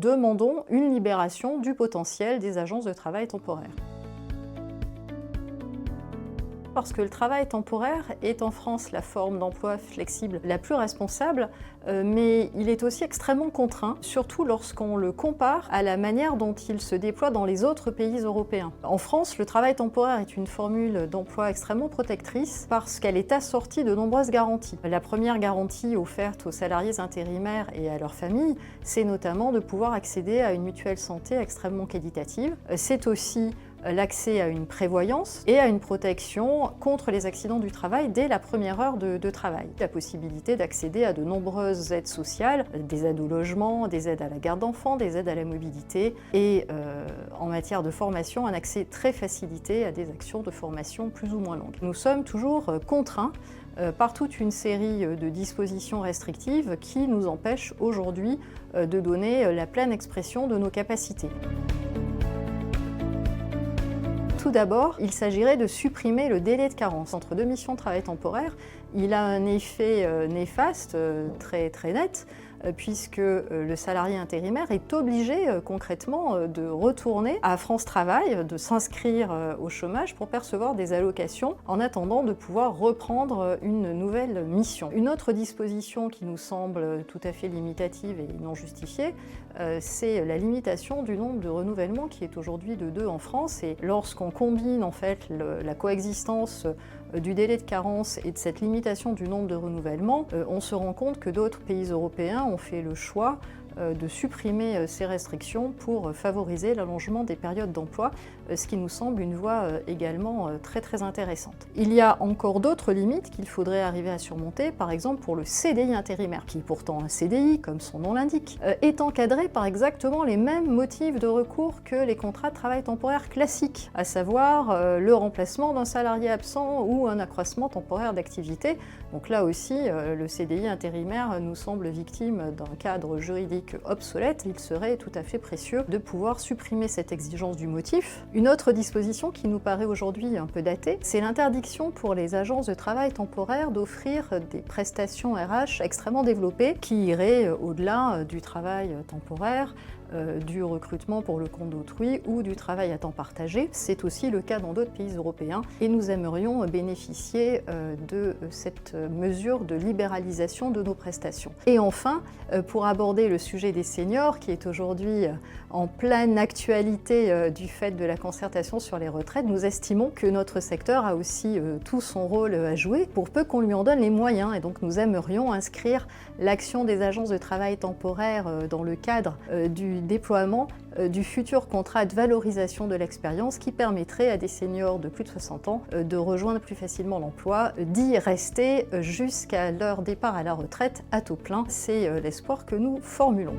demandons une libération du potentiel des agences de travail temporaire. Parce que le travail temporaire est en France la forme d'emploi flexible la plus responsable, mais il est aussi extrêmement contraint, surtout lorsqu'on le compare à la manière dont il se déploie dans les autres pays européens. En France, le travail temporaire est une formule d'emploi extrêmement protectrice parce qu'elle est assortie de nombreuses garanties. La première garantie offerte aux salariés intérimaires et à leurs familles, c'est notamment de pouvoir accéder à une mutuelle santé extrêmement qualitative. C'est aussi l'accès à une prévoyance et à une protection contre les accidents du travail dès la première heure de travail. La possibilité d'accéder à de nombreuses aides sociales, des aides au logement, des aides à la garde d'enfants, des aides à la mobilité et en matière de formation, un accès très facilité à des actions de formation plus ou moins longues. Nous sommes toujours contraints par toute une série de dispositions restrictives qui nous empêchent aujourd'hui de donner la pleine expression de nos capacités. Tout d'abord, il s'agirait de supprimer le délai de carence. Entre deux missions de travail temporaire, il a un effet néfaste très net, puisque le salarié intérimaire est obligé concrètement de retourner à France Travail, de s'inscrire au chômage pour percevoir des allocations en attendant de pouvoir reprendre une nouvelle mission. Une autre disposition qui nous semble tout à fait limitative et non justifiée, c'est la limitation du nombre de renouvellements qui est aujourd'hui de 2 en France. Et lorsqu'on combine en fait la coexistence du délai de carence et de cette limitation du nombre de renouvellements, on se rend compte que d'autres pays européens ont fait le choix de supprimer ces restrictions pour favoriser l'allongement des périodes d'emploi, ce qui nous semble une voie également très intéressante. Il y a encore d'autres limites qu'il faudrait arriver à surmonter, par exemple pour le CDI intérimaire, qui est pourtant un CDI, comme son nom l'indique, est encadré par exactement les mêmes motifs de recours que les contrats de travail temporaire classiques, à savoir le remplacement d'un salarié absent ou un accroissement temporaire d'activité. Donc là aussi, le CDI intérimaire nous semble victime d'un cadre juridique obsolète. Il serait tout à fait précieux de pouvoir supprimer cette exigence du motif. Une autre disposition qui nous paraît aujourd'hui un peu datée, c'est l'interdiction pour les agences de travail temporaire d'offrir des prestations RH extrêmement développées qui iraient au-delà du travail temporaire, du recrutement pour le compte d'autrui ou du travail à temps partagé. C'est aussi le cas dans d'autres pays européens et nous aimerions bénéficier de cette mesure de libéralisation de nos prestations. Et enfin, pour aborder le sujet des seniors qui est aujourd'hui en pleine actualité du fait de la concertation sur les retraites, nous estimons que notre secteur a aussi tout son rôle à jouer pour peu qu'on lui en donne les moyens. Et donc nous aimerions inscrire l'action des agences de travail temporaire dans le cadre du déploiement du futur contrat de valorisation de l'expérience qui permettrait à des seniors de plus de 60 ans de rejoindre plus facilement l'emploi, d'y rester jusqu'à leur départ à la retraite à taux plein. C'est l'espoir que nous formulons.